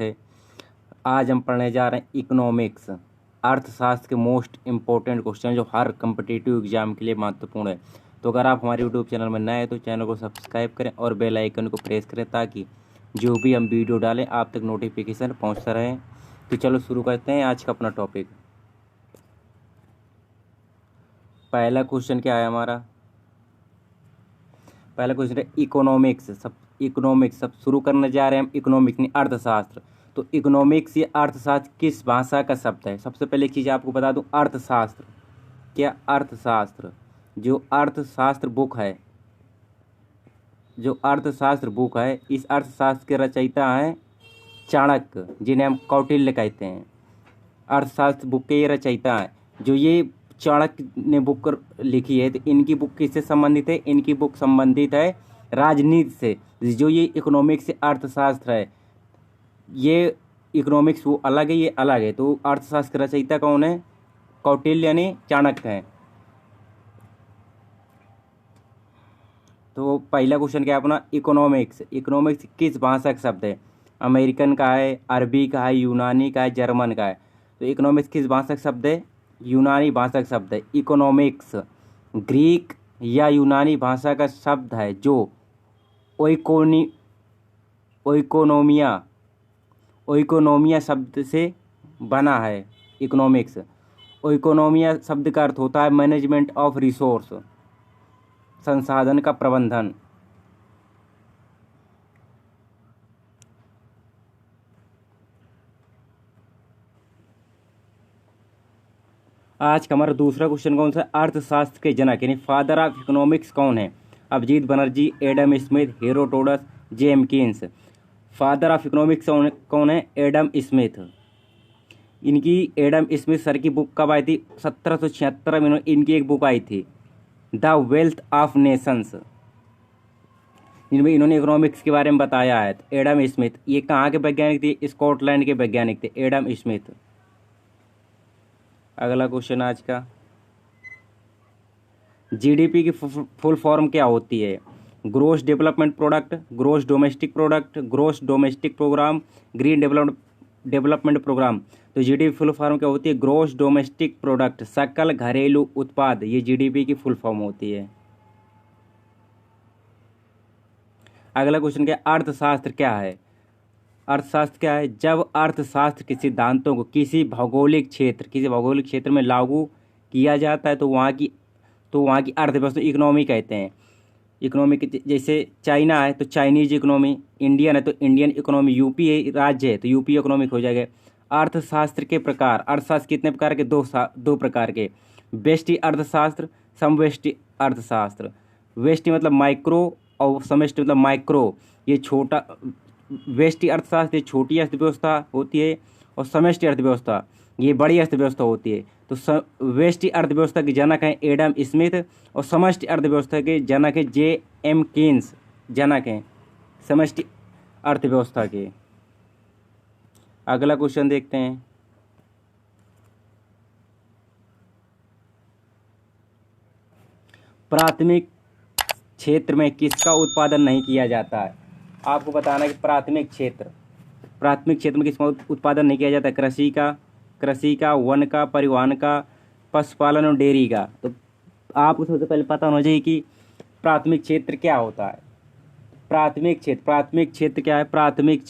थे। आज हम पढ़ने जा रहे हैं इकोनॉमिक्स, अर्थशास्त्र के मोस्ट इम्पोर्टेंट क्वेश्चन जो हर कम्पिटिटिव एग्जाम के लिए महत्वपूर्ण है। तो अगर आप हमारे यूट्यूब चैनल में नए हैं तो चैनल को सब्सक्राइब करें और बेल आइकन को प्रेस करें ताकि जो भी हम वीडियो डालें आप तक नोटिफिकेशन पहुंचता रहे। तो चलो शुरू करते हैं आज का अपना टॉपिक। पहला क्वेश्चन क्या है हमारा? पहला क्वेश्चन है इकोनॉमिक्स। सब शुरू करने जा रहे हैं हम इकोनॉमिक्स नहीं अर्थशास्त्र। तो इकोनॉमिक्स या अर्थशास्त्र किस भाषा का शब्द है? सबसे पहले एक चीज़ आपको बता दूं, अर्थशास्त्र क्या? अर्थशास्त्र जो अर्थशास्त्र बुक है, इस अर्थशास्त्र के रचयिता हैं चाणक्य, जिन्हें हम कौटिल्य कहते हैं। अर्थशास्त्र बुक के ये रचयिता हैं। जो ये चाणक्य ने बुक लिखी है तो इनकी बुक किससे संबंधित है? इनकी बुक संबंधित है राजनीति से। जो ये इकोनॉमिक्स से अर्थशास्त्र है, ये इकोनॉमिक्स वो अलग है, ये अलग है। तो अर्थशास्त्र का रचयिता कौन है? कौटिल्य यानी चाणक्य है। तो पहला क्वेश्चन क्या है अपना? इकोनॉमिक्स किस भाषा का शब्द है? अमेरिकन का है, अरबी का है, यूनानी का है, जर्मन का है। तो इकोनॉमिक्स किस भाषा का शब्द है? यूनानी भाषा का शब्द है। इकोनॉमिक्स ग्रीक या यूनानी भाषा का शब्द है जो ओइकोनोमिया शब्द से बना है। इकोनॉमिक्स, ओइकोनोमिया शब्द का अर्थ होता है मैनेजमेंट ऑफ रिसोर्स, संसाधन का प्रबंधन। आज का हमारा दूसरा क्वेश्चन कौन सा? अर्थशास्त्र के जनक यानी फादर ऑफ इकोनॉमिक्स कौन है? Abhijit Banerjee, Adam Smith, Herodotus, James Keynes. Father of economics कौन है? Adam Smith. इनकी एडम स्मिथ सर की बुक कब आई थी? 1776 में इनकी एक बुक आई थी, द वेल्थ ऑफ नेशंस। इनमें इन्होंने इकोनॉमिक्स के बारे में बताया है। एडम स्मिथ ये कहाँ के वैज्ञानिक थे? स्कॉटलैंड के वैज्ञानिक थे एडम स्मिथ। अगला क्वेश्चन आज का, जीडीपी की फुल फॉर्म क्या होती है? Gross development product, gross domestic product, gross domestic program, green development program. तो जीडीपी फुल फॉर्म क्या होती है? ग्रोस डोमेस्टिक प्रोडक्ट, सकल घरेलू उत्पाद, ये जीडीपी की फुल फॉर्म होती है। अगला क्वेश्चन क्या? अर्थशास्त्र क्या है? अर्थशास्त्र क्या है? जब अर्थशास्त्र के सिद्धांतों को किसी भौगोलिक क्षेत्र में लागू किया जाता है तो वहाँ की अर्थव्यवस्था इकोनॉमी कहते हैं। इकोनॉमी जैसे चाइना है तो चाइनीज इकोनॉमी, इंडियन है तो इंडियन इकोनॉमी, यूपी है राज्य है तो यूपी इकोनॉमिक हो जाएगा। अर्थशास्त्र के प्रकार, अर्थशास्त्र कितने प्रकार के? दो प्रकार के, व्यष्टि अर्थशास्त्र, समव्यष्टि अर्थशास्त्र। व्यष्टि मतलब माइक्रो और समष्टि मतलब माइक्रो। ये छोटा व्यष्टि अर्थशास्त्र ये छोटी अर्थव्यवस्था होती है और समष्टि अर्थव्यवस्था ये बड़ी अर्थव्यवस्था होती है। तो व्यष्टि अर्थव्यवस्था के जनक हैं एडम स्मिथ और समष्टि अर्थव्यवस्था के जनक हैं जेएम कीन्स, जनक हैं समष्टि अर्थव्यवस्था के। अगला क्वेश्चन देखते हैं, प्राथमिक क्षेत्र में किसका उत्पादन नहीं किया जाता है? आपको बताना है कि प्राथमिक क्षेत्र में किसका उत्पादन नहीं किया जाता? कृषि का, वन का, परिवहन का, पशुपालन और डेयरी का। तो आपको सबसे पहले पता होना चाहिए कि प्राथमिक क्षेत्र क्या होता है। प्राथमिक क्षेत्र क्या है? प्राथमिक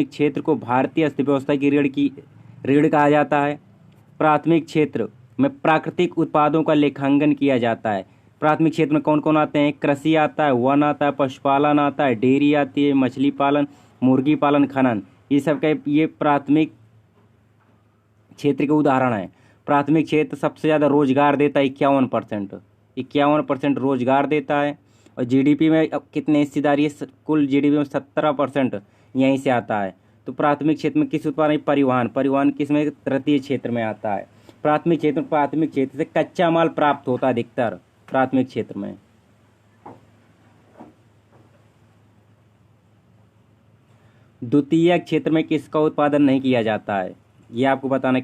क्षेत्र को भारतीय अर्थव्यवस्था की रीढ़ कहा जाता है। प्राथमिक क्षेत्र में प्राकृतिक उत्पादों का लेखांकन किया जाता है। प्राथमिक क्षेत्र में कौन कौन आते हैं? कृषि आता है, वन आता है, पशुपालन आता है, डेयरी आती है, मछली पालन, मुर्गी पालन, खनन, ये सब का ये प्राथमिक क्षेत्र के उदाहरण है। प्राथमिक क्षेत्र सबसे ज़्यादा रोजगार देता है, 51% रोजगार देता है। और जीडीपी में अब कितने हिस्सेदारी है? कुल जीडीपी में 17% यहीं से आता है। तो प्राथमिक क्षेत्र में किस उत्पादन? परिवहन किस में? तृतीय क्षेत्र में आता है। प्राथमिक क्षेत्र से कच्चा माल प्राप्त होता है अधिकतर प्राथमिक क्षेत्र में। द्वितीयक क्षेत्र में किसका उत्पादन नहीं किया जाता है? ये आपको बताना।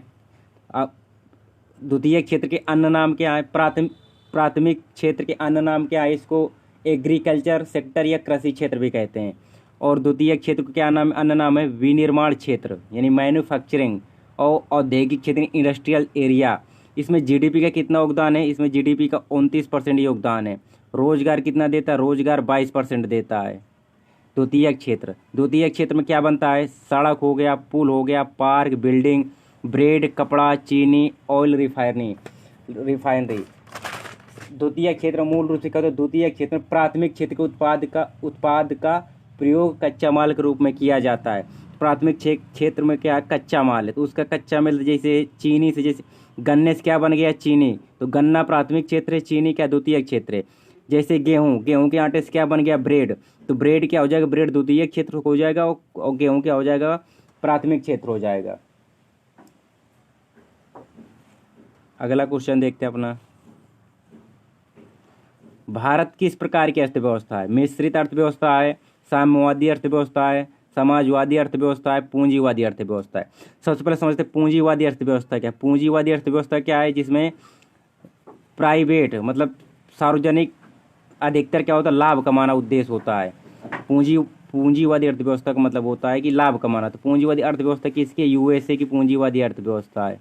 द्वितीयक क्षेत्र के अन्य नाम क्या है? प्राथमिक क्षेत्र के अन्य नाम क्या है? इसको एग्रीकल्चर सेक्टर या कृषि क्षेत्र भी कहते हैं। और द्वितीयक क्षेत्र को क्या नाम, अन्य नाम है विनिर्माण क्षेत्र यानी मैन्युफैक्चरिंग और औद्योगिक क्षेत्र इंडस्ट्रियल एरिया। इसमें जीडीपी का कितना योगदान है, इसमें जीडीपी का 29% योगदान है। रोजगार कितना देता है, रोजगार 22% देता है। द्वितीयक क्षेत्र, द्वितीयक क्षेत्र में क्या बनता है, सड़क हो गया, पुल हो गया, पार्क, बिल्डिंग, ब्रेड, कपड़ा, चीनी, ऑयल रिफाइनरी। द्वितीय क्षेत्र मूल रूप से कहते हैं, द्वितीय क्षेत्र में प्राथमिक क्षेत्र के उत्पाद का प्रयोग कच्चा माल के रूप में किया जाता है। प्राथमिक क्षेत्र में क्या कच्चा माल है, तो उसका कच्चा माल जैसे चीनी से, जैसे गन्ने से क्या बन गया चीनी, तो गन्ना प्राथमिक क्षेत्र है, चीनी क्या द्वितीय क्षेत्र है। जैसे गेहूं के आटे से क्या बन गया ब्रेड, तो ब्रेड क्या हो जाएगा, ब्रेड द्वितीय क्षेत्र हो जाएगा और गेहूं क्या हो जाएगा, प्राथमिक क्षेत्र हो जाएगा। अगला क्वेश्चन देखते हैं अपना, भारत किस प्रकार की अर्थव्यवस्था है, मिश्रित अर्थव्यवस्था है, साम्यवादी अर्थव्यवस्था है, समाजवादी अर्थव्यवस्था है, पूंजीवादी अर्थव्यवस्था है। सबसे पहले समझते हैं पूंजीवादी अर्थव्यवस्था क्या है। पूंजीवादी अर्थव्यवस्था क्या है, जिसमें प्राइवेट मतलब सार्वजनिक अधिकतर क्या होता है, लाभ कमाना उद्देश्य होता है। पूंजीवादी अर्थव्यवस्था का मतलब होता है कि लाभ कमाना। तो पूंजीवादी अर्थव्यवस्था किसकी, यूएसए की पूंजीवादी अर्थव्यवस्था है।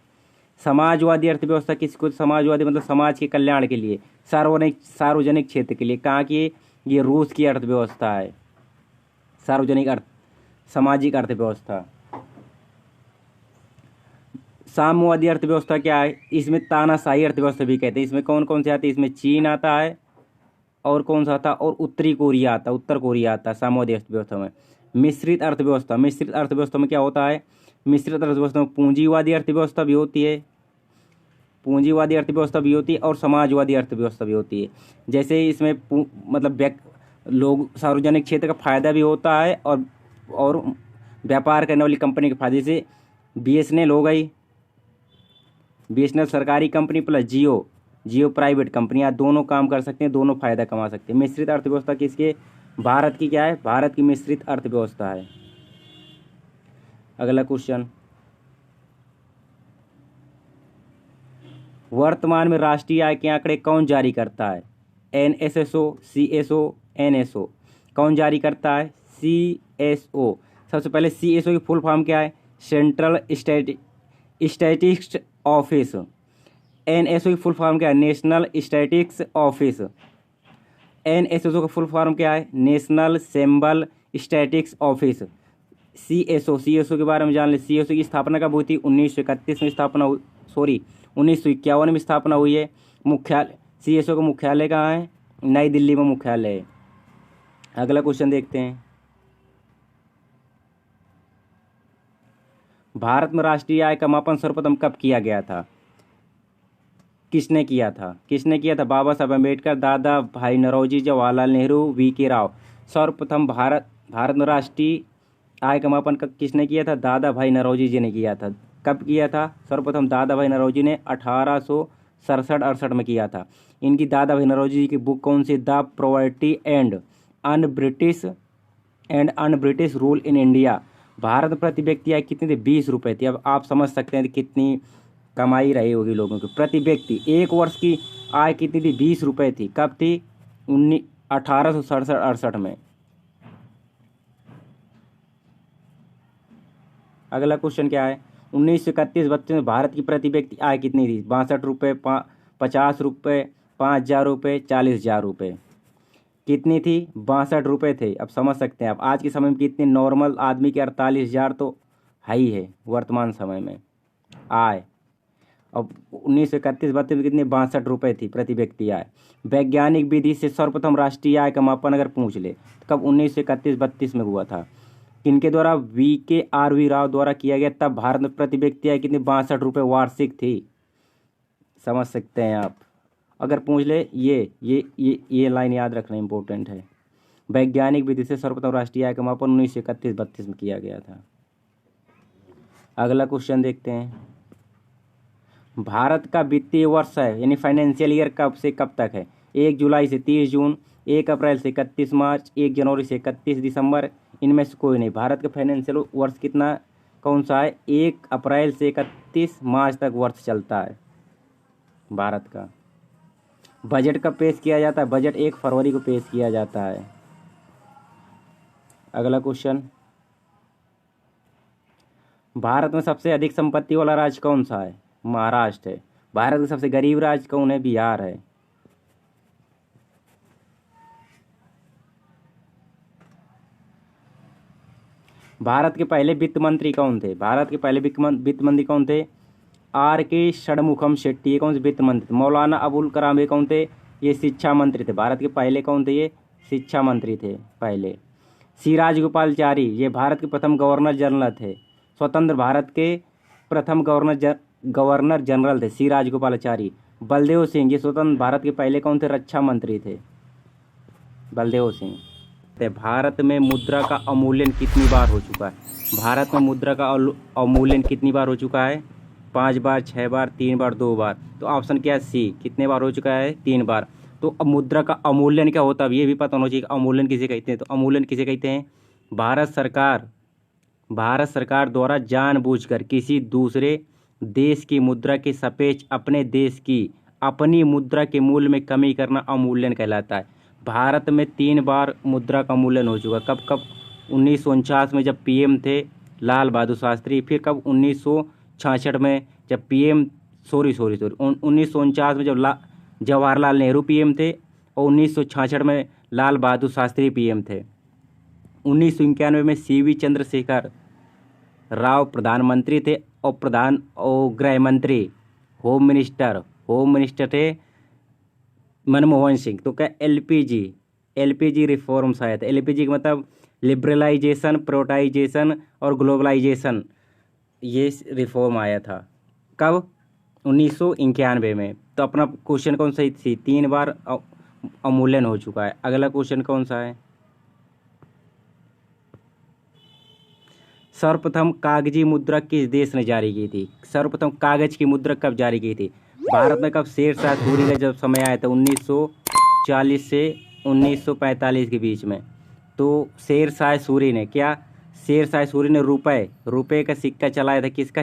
समाजवादी अर्थव्यवस्था किसको, समाजवादी मतलब समाज के कल्याण के लिए, सार्वजनिक क्षेत्र के लिए। कहाँ की, ये रूस की अर्थव्यवस्था है, सामाजिक अर्थव्यवस्था। साम्यवादी अर्थव्यवस्था क्या है, इसमें तानाशाही अर्थव्यवस्था भी कहते हैं। इसमें कौन कौन से आते हैं, इसमें चीन आता है और कौन सा आता है, और उत्तर कोरिया आता है साम्यवादी अर्थव्यवस्था में। मिश्रित अर्थव्यवस्था में क्या होता है, मिश्रित अर्थव्यवस्था में पूंजीवादी अर्थव्यवस्था भी होती है, और समाजवादी अर्थव्यवस्था भी होती है। जैसे इसमें मतलब लोग सार्वजनिक क्षेत्र का फायदा भी होता है और व्यापार करने वाली कंपनी के फायदे से बीएसएनएल हो गई, बीएसएनएल सरकारी कंपनी प्लस जियो प्राइवेट कंपनियां, दोनों काम कर सकते हैं, दोनों फायदा कमा सकते हैं। मिश्रित अर्थव्यवस्था किसके, भारत की क्या है, भारत की मिश्रित अर्थव्यवस्था है। अगला क्वेश्चन, वर्तमान में राष्ट्रीय आय के आंकड़े कौन जारी करता है, एनएसएसओ, सीएसओ, एनएसओ। कौन जारी करता है, सीएसओ। सबसे पहले सीएसओ की फुल फॉर्म क्या है, सेंट्रल स्टैटिस्टिक्स ऑफिस। एनएसओ की फुल फॉर्म क्या है, नेशनल स्टैटिस्टिक्स ऑफिस। एनएसएसओ का फुल फॉर्म क्या है, national symbol statistics office. CSO के बारे में जान ले। सीएसओ की स्थापना कब हुई थी, 1931 में स्थापना 1951 में स्थापना हुई है। मुख्यालय, सीएसओ का मुख्यालय कहाँ है, नई दिल्ली में मुख्यालय है। अगला क्वेश्चन देखते हैं, भारत में राष्ट्रीय आय का मापन सर्वप्रथम कब किया गया था, किसने किया था, बाबा साहब अम्बेडकर, दादा भाई नौरोजी, जवाहरलाल नेहरू, वीके राव। सर्वप्रथम भारत में राष्ट्रीय आय का मापन किसने किया था, दादा भाई नौरोजी जी ने किया था। कब किया था, सर्वप्रथम दादा भाई नौरोजी ने 1867-68 में किया था। इनकी दादा भाई नौरोजी जी की बुक कौन सी, the poverty and un British rule in India. Bharat में प्रति व्यक्ति आय कितनी थी, 20 रुपये थी। अब आप समझ सकते हैं कितनी कमाई रही होगी लोगों की। प्रति व्यक्ति एक वर्ष की आय कितनी थी, 20 रुपये थी। कब थी, 1867-68 में। अगला क्वेश्चन क्या है, 1931-32 में भारत की प्रति व्यक्ति आय कितनी थी, 62 रुपये, 50 रुपये, 5,000 रुपये, 40,000 रुपये। कितनी थी, 62 रुपये थे। अब समझ सकते हैं आप आज के समय में कितने, नॉर्मल आदमी के 48,000 तो है ही है वर्तमान समय में आय। अब 1931-32 में कितनी, 62 रुपये थी प्रति व्यक्ति आय। वैज्ञानिक विधि से सर्वप्रथम राष्ट्रीय आय का मापन अगर पूछ ले तो कब, 1931-32 में हुआ था। किनके द्वारा, वी राव द्वारा किया गया। तब भारत में प्रति व्यक्ति आय कितनी, 62 रुपये वार्षिक थी। समझ सकते हैं आप, अगर पूछ ले ये लाइन याद रखना इंपॉर्टेंट है। वैज्ञानिक विधि से सर्वप्रथम राष्ट्रीय आय का मापन 1931-32 में किया गया था। अगला क्वेश्चन देखते हैं, भारत का वित्तीय वर्ष है यानी फाइनेंशियल ईयर कब से कब तक है, 1 जुलाई से 30 जून, 1 अप्रैल से 31 मार्च, 1 जनवरी से 31 दिसंबर। इनमें से कोई नहीं। भारत का फाइनेंशियल वर्ष कितना, कौन सा है, 1 अप्रैल से 31 मार्च तक वर्ष चलता है भारत का। बजट कब पेश किया जाता है, बजट 1 फरवरी को पेश किया जाता है। अगला क्वेश्चन, भारत में सबसे अधिक संपत्ति वाला राज्य कौन सा है? महाराष्ट्र है। भारत का सबसे गरीब राज्य कौन है? बिहार है। भारत के पहले वित्त मंत्री कौन थे? भारत के पहले वित्त मंत्री कौन थे? आर के षणमुखम शेट्टी। ये कौन से वित्त मंत्री थे? मौलाना अबुल कलाम। ये कौन थे? ये शिक्षा मंत्री थे। भारत के पहले कौन थे? ये शिक्षा मंत्री थे पहले। सी राजगोपालचारी, ये भारत के प्रथम गवर्नर जनरल थे। स्वतंत्र भारत के प्रथम गवर्नर जनरल थे सी राजगोपालाचारी। बलदेव सिंह, ये स्वतंत्र भारत के पहले कौन थे? रक्षा मंत्री थे बलदेव सिंह। भारत में मुद्रा का अवमूल्यन कितनी बार हो चुका है? भारत में मुद्रा का अवमूल्यन कितनी बार हो चुका है? 5 बार, 6 बार, 3 बार, 2 बार। तो ऑप्शन क्या है? सी। कितने बार हो चुका है? 3 बार। तो अब मुद्रा का अवमूल्यन क्या होता है अब ये भी पता होना चाहिए। अवमूल्यन किसे कहते हैं? तो अवमूल्यन किसे कहते हैं? भारत सरकार द्वारा जानबूझकर किसी दूसरे देश की मुद्रा के सापेक्ष अपने देश की अपनी मुद्रा के मूल्य में कमी करना अवमूल्यन कहलाता है। भारत में 3 बार मुद्रा का अवमूल्यन हो चुका। कब कब? 1949 में जब पीएम थे लाल बहादुर शास्त्री। फिर कब? 1966 में जब पीएम 1949 में जब जवाहरलाल नेहरू पीएम थे और 1966 में लाल बहादुर शास्त्री पीएम थे। 1991 में सीवी चंद्रशेखर राव प्रधानमंत्री थे और गृह मंत्री होम मिनिस्टर थे मनमोहन सिंह। तो क्या एलपीजी रिफॉर्म्स आया था। एलपीजी का मतलब लिबरलाइजेशन, प्राइवेटाइजेशन और ग्लोबलाइजेशन, ये रिफॉर्म आया था। कब? 1991 में। तो अपना क्वेश्चन कौन सा थी? 3 बार अवमूल्यन हो चुका है। अगला क्वेश्चन कौन सा है? सर्वप्रथम कागजी मुद्रा किस देश ने जारी की थी? सर्वप्रथम कागज की मुद्रा कब जारी की थी? भारत में कब? शेरशाह सूरी का जब समय आया था 1940 से 1945 के बीच में। तो शेरशाह सूरी ने रुपए का सिक्का चलाया था। किसका?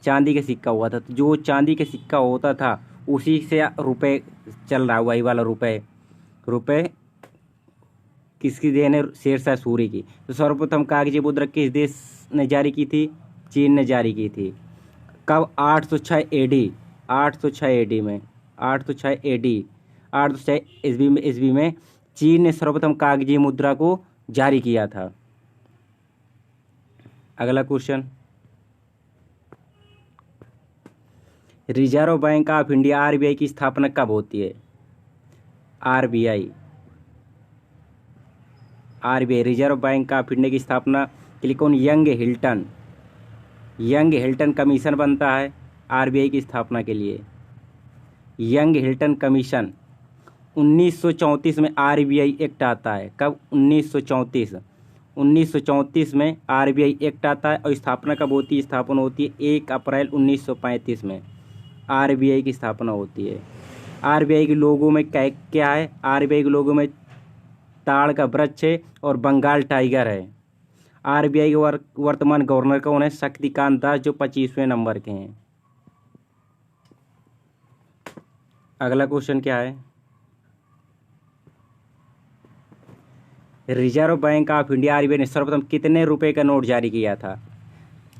चांदी का सिक्का हुआ था। तो जो चांदी का सिक्का होता था उसी से रुपए चल रहा, वही वाला रुपए किसकी देन है? शेरशाह सूरी की। तो सर्वप्रथम कागजी मुद्रा किस देश ने जारी की थी? चीन ने जारी की थी। कब? 806 एडी। 806 एडी में 806 ईस्वी में चीन ने सर्वप्रथम कागजी मुद्रा को जारी किया था। अगला question, reserve bank of India RBI की स्थापना कब होती है? RBI reserve bank of India की स्थापना के लिए कौन? यंग हिल्टन कमीशन बनता है आरबीआई की स्थापना के लिए। Young Hilton commission. 1934 में आरबीआई एक्ट आता है। कब? 1934 में आरबीआई एक्ट आता है। और स्थापना कब होती है? स्थापना होती है 1 अप्रैल 1935 में आरबीआई की स्थापना होती है। आरबीआई के लोगों में क्या है? आरबीआई के लोगों में ताड़ का वृक्ष है और बंगाल टाइगर है। आरबीआई के वर्तमान गवर्नर कौन है? शक्तिकांत दास, जो 25वें नंबर के हैं। अगला क्वेश्चन क्या है? Reserve bank of India RBI ने सर्वप्रथम कितने रुपए का नोट जारी किया था?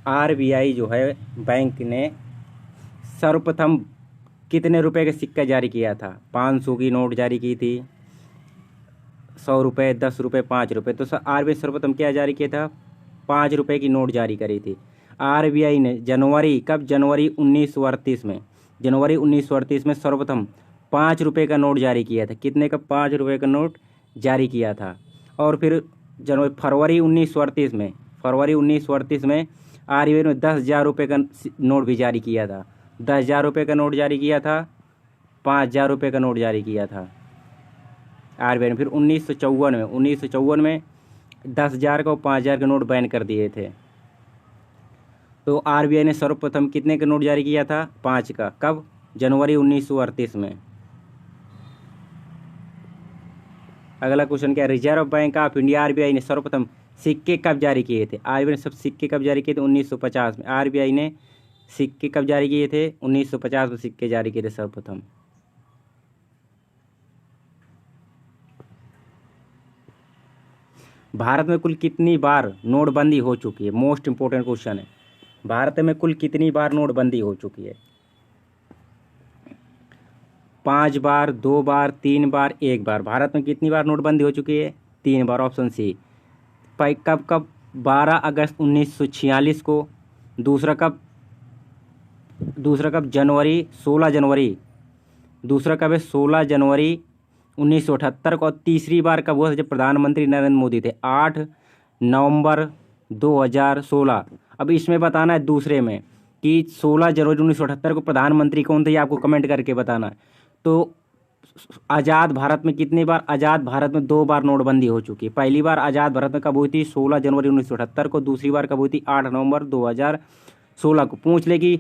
आरबीआई जो है बैंक ने सर्वप्रथम कितने रुपए का सिक्का जारी किया था? 500 की नोट जारी की थी, 100 रुपये, 10 रुपये, 5 रुपये। तो आरबीआई सर्वप्रथम क्या जारी किया था? 5 रुपये की नोट जारी करी थी। आरबीआई ने जनवरी 1938 में सर्वप्रथम 5 रुपये का नोट जारी किया था। कितने का? 5 रुपये का नोट जारी किया था। और फिर फरवरी 1938 में आरबीआई ने 10,000 रुपये का नोट भी जारी किया था। 10,000 रुपये का नोट जारी किया था, 5,000 रुपये का नोट जारी किया था आरबीआई ने। फिर 1954 में 10,000 का और 5,000 का नोट बैन कर दिए थे। तो आरबीआई ने सर्वप्रथम कितने का नोट जारी किया था? 5 का। कब? जनवरी 1938 में। अगला क्वेश्चन क्या? Reserve bank of India RBI ने सर्वप्रथम सिक्के कब जारी किए थे? आरबीआई ने सब सिक्के कब जारी किए थे? 1950 में। आरबीआई ने सिक्के कब जारी किए थे? 1950 में सिक्के जारी किए थे सर्वप्रथम। भारत में कुल कितनी बार नोटबंदी हो चुकी है? मोस्ट इंपॉर्टेंट क्वेश्चन है। भारत में कुल कितनी बार नोटबंदी हो चुकी है? 5 बार, 2 बार, 3 बार, 1 बार। भारत में कितनी बार नोटबंदी हो चुकी है? 3 बार, ऑप्शन सी। कब कब? 12 अगस्त 1946 को। दूसरा कब? जनवरी, 16 जनवरी। दूसरा कब है? 16 जनवरी 1978 को। और तीसरी बार कब हुआ जब प्रधानमंत्री नरेंद्र मोदी थे? 8 नवंबर 2016। अब इसमें बताना है दूसरे में कि 16 जनवरी 1978 को प्रधानमंत्री कौन थे, ये आपको कमेंट करके बताना है। तो आज़ाद भारत में कितनी बार? आज़ाद भारत में 2 बार नोटबंदी हो चुकी है। पहली बार आज़ाद भारत में कब हुई थी? 16 जनवरी 1978 को। दूसरी बार कब हुई थी? 8 नवंबर 2016 को। पूछ ले कि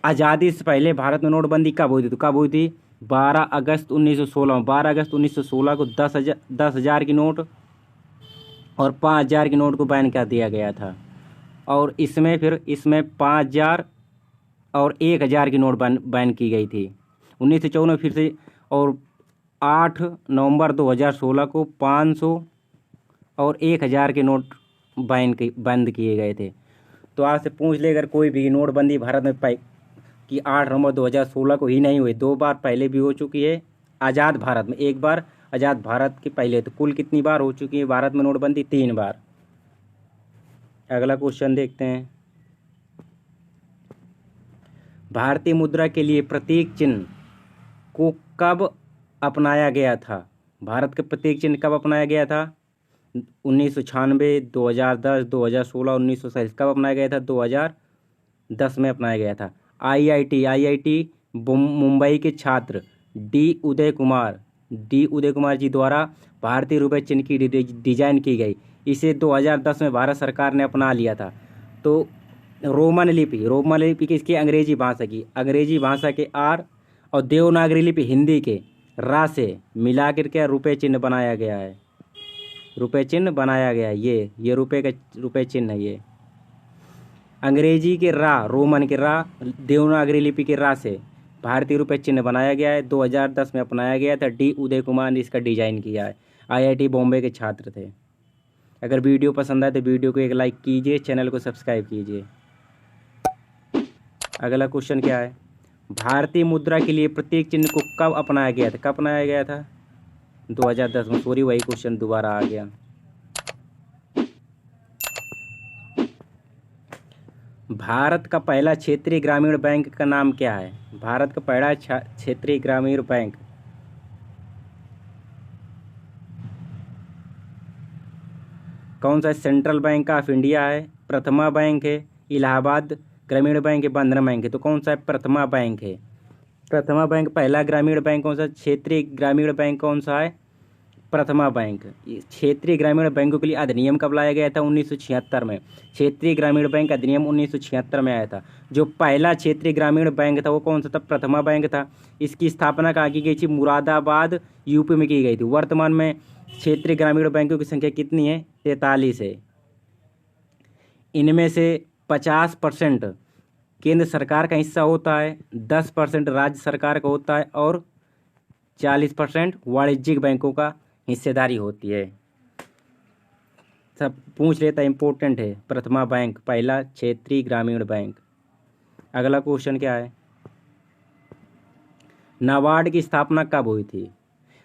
आज़ादी से पहले भारत में नोटबंदी कब हुई थी? तो कब हुई थी? 12 अगस्त 1916 में। 12 अगस्त 1916 को 10,000 की नोट और 5,000 की नोट को बैन कर दिया गया था। और इसमें 5,000 और 1,000 की नोट बैन की गई थी 1954 में फिर से। और 8 नवंबर 2016 को 500 और 1,000 के नोट बंद किए गए थे। तो आपसे पूछ ले अगर कोई भी नोटबंदी भारत में कि 8 नवंबर 2016 को ही नहीं हुई, 2 बार पहले भी हो चुकी है आज़ाद भारत में, 1 बार आज़ाद भारत के पहले। तो कुल कितनी बार हो चुकी है भारत में नोटबंदी? 3 बार। अगला क्वेश्चन देखते हैं। भारतीय मुद्रा के लिए प्रतीक चिन्ह को कब अपनाया गया था? भारत के प्रतीक चिन्ह कब अपनाया गया था? 1996, 2010, 2016, 1947। कब अपनाया गया था? 2010 में अपनाया गया था। आईआईटी मुंबई के छात्र डी उदय कुमार जी द्वारा भारतीय रुपये चिन्ह की डिजाइन की गई। इसे 2010 में भारत सरकार ने अपना लिया था। तो रोमन लिपि किसकी? अंग्रेजी भाषा के आर और देवनागरी लिपि हिंदी के रा से मिला करके रुपये चिन्ह बनाया गया है। ये रुपये चिन्ह है। ये अंग्रेजी के रा, रोमन के रा, देवनागरी लिपि के रा से भारतीय रुपये चिन्ह बनाया गया है। 2010 में अपनाया गया था। डी उदय कुमार ने इसका डिजाइन किया है। आईआईटी बॉम्बे के छात्र थे। अगर वीडियो पसंद आए तो वीडियो को एक लाइक कीजिए, चैनल को सब्सक्राइब कीजिए। अगला क्वेश्चन क्या है? भारतीय मुद्रा के लिए प्रतीक चिन्ह को कब अपनाया गया था? 2010 में। सॉरी, वही क्वेश्चन दोबारा आ गया। भारत का पहला क्षेत्रीय ग्रामीण बैंक का नाम क्या है? भारत का पहला क्षेत्रीय ग्रामीण बैंक कौन सा है? सेंट्रल बैंक ऑफ इंडिया है, प्रथमा बैंक है, इलाहाबाद ग्रामीण बैंक है, बंधन बैंक है। तो कौन सा है? प्रथमा बैंक है। प्रथमा बैंक पहला ग्रामीण बैंक कौन सा? क्षेत्रीय ग्रामीण बैंक कौन सा है? प्रथमा बैंक। क्षेत्रीय ग्रामीण बैंकों के लिए अधिनियम कब लाया गया था? 1976 में। क्षेत्रीय ग्रामीण बैंक अधिनियम 1976 में आया था। जो पहला क्षेत्रीय ग्रामीण बैंक था वो कौन सा था? प्रथमा बैंक था। इसकी स्थापना कहाँ की गई थी? मुरादाबाद यूपी में की गई थी। वर्तमान में क्षेत्रीय ग्रामीण बैंकों की संख्या कितनी है? 43 है। इनमें से 50% केंद्र सरकार का हिस्सा होता है, 10% राज्य सरकार का होता है और 40% वाणिज्यिक बैंकों का हिस्सेदारी होती है। सब पूछ लेता है, इंपॉर्टेंट है। प्रथमा बैंक पहला क्षेत्रीय ग्रामीण बैंक। अगला क्वेश्चन क्या है? नाबार्ड की स्थापना कब हुई थी?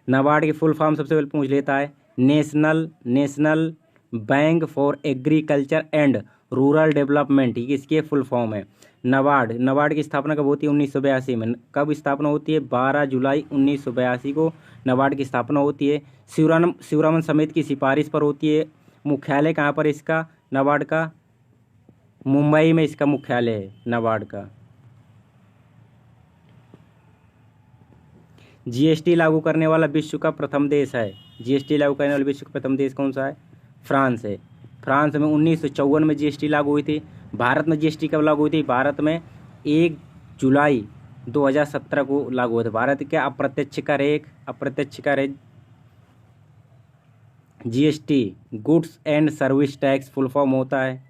नाबार्ड की फुल फॉर्म सबसे पहले पूछ लेता है। National bank for agriculture and rural development, ये किसकी फुल फॉर्म है? नाबार्ड की स्थापना कब होती है? 1982 में। कब स्थापना होती है? 12 जुलाई 1982 को नाबार्ड की स्थापना होती है। शिवरामन समिति की सिफारिश पर होती है। मुख्यालय कहाँ पर इसका? नाबार्ड का मुंबई में इसका मुख्यालय है नाबार्ड का। जीएसटी लागू करने वाला विश्व का प्रथम देश है। जीएसटी लागू करने वाला विश्व का प्रथम देश कौन सा है? फ्रांस है। फ्रांस में 1954 में जीएसटी लागू हुई थी। भारत में जीएसटी कब लागू हुई थी? भारत में 1 जुलाई 2017 को लागू हुआ था। भारत क्या अप्रत्यक्ष कर है GST, goods and service tax full form होता है।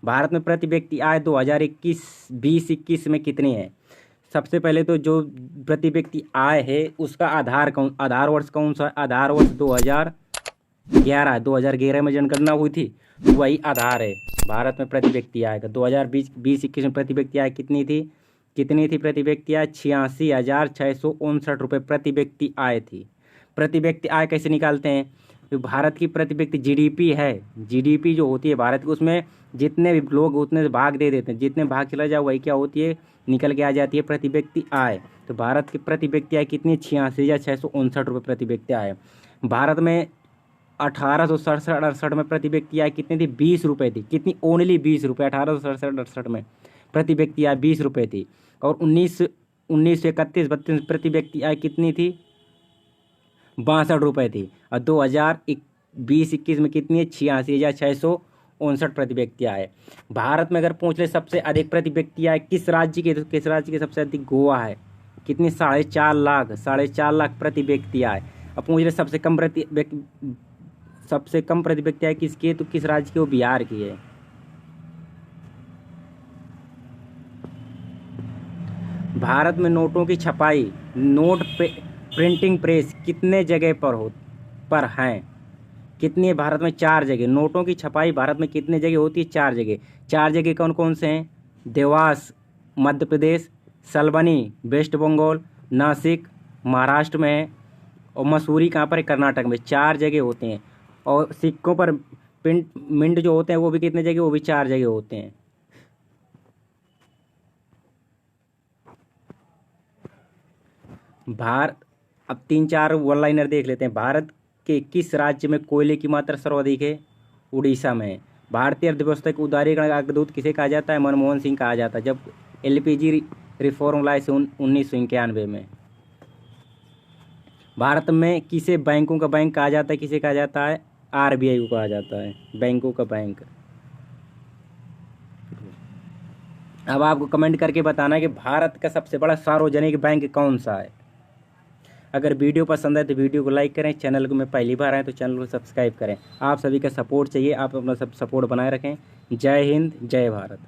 भारत में प्रति व्यक्ति आय 2021-20 में कितनी है? सबसे पहले तो जो प्रति व्यक्ति आय है उसका आधार वर्ष कौन सा? आधार वर्ष 2011 में जनगणना हुई थी, तो वही आधार है भारत में प्रति व्यक्ति आय का। 2020-21 में प्रति व्यक्ति आय कितनी थी प्रति व्यक्ति आय? 86,659 रुपये प्रति व्यक्ति आय थी। प्रति व्यक्ति आय कैसे निकालते हैं? जो भारत की प्रति व्यक्ति जीडीपी है, जीडीपी जो होती है भारत की, उसमें जितने भी लोग उतने भाग दे देते हैं, जितने भाग चला जाए वही क्या होती है, निकल के आ जाती है प्रति व्यक्ति आय। तो भारत की प्रति व्यक्ति आय कितनी? 86,659 रुपये प्रति व्यक्ति आय। भारत में 1867-68 में प्रति व्यक्ति आय कितनी थी? 20 रुपये थी। कितनी? ओनली 20 रुपये। 1867-68 में प्रति व्यक्ति आय 20 रुपये थी। और 1931-32 में प्रति व्यक्ति आय कितनी थी? 62 रुपये थी। और 2020-21 में कितनी है? 86,659 प्रति व्यक्ति आय। भारत में अगर पूछ ले सबसे अधिक प्रति व्यक्ति आय किस राज्य की, तो किस राज्य की सबसे अधिक? गोवा है। कितनी? 4.5 लाख प्रति व्यक्ति आय। अब पूछ ले सबसे कम प्रति व्यक्ति आय किसकी है, तो किस राज्य की? वो बिहार की है। भारत में नोटों की छपाई, प्रिंटिंग प्रेस कितने जगह पर हैं? कितनी है भारत में? 4 जगह। नोटों की छपाई भारत में कितने जगह होती है? 4 जगह। 4 जगह कौन कौन से हैं? देवास मध्य प्रदेश, सलबनी वेस्ट बंगाल, नासिक महाराष्ट्र में है, और मसूरी कहाँ पर है? कर्नाटक में। 4 जगह होते हैं। और सिक्कों पर मिंट जो होते हैं वो भी कितने जगह? वो भी 4 जगह होते हैं। अब 3-4 वन लाइनर देख लेते हैं। भारत के किस राज्य में कोयले की मात्रा सर्वाधिक है? उड़ीसा में। भारतीय अर्थव्यवस्था के उदारीकरण का अग्रदूत किसे कहा जाता है? मनमोहन सिंह कहा जाता है, जब एलपीजी रिफॉर्म लाए थे 1991 में। भारत में किसे बैंकों का बैंक कहा जाता है? किसे कहा जाता है? आरबीआई को कहा जाता है, बैंकों का बैंक। अब आपको कमेंट करके बताना है कि भारत का सबसे बड़ा सार्वजनिक बैंक कौन सा है। अगर वीडियो पसंद है तो वीडियो को लाइक करें, चैनल को मैं पहली बार आए तो चैनल को सब्सक्राइब करें। आप सभी का सपोर्ट चाहिए, आप अपना सब सपोर्ट बनाए रखें। जय हिंद, जय भारत।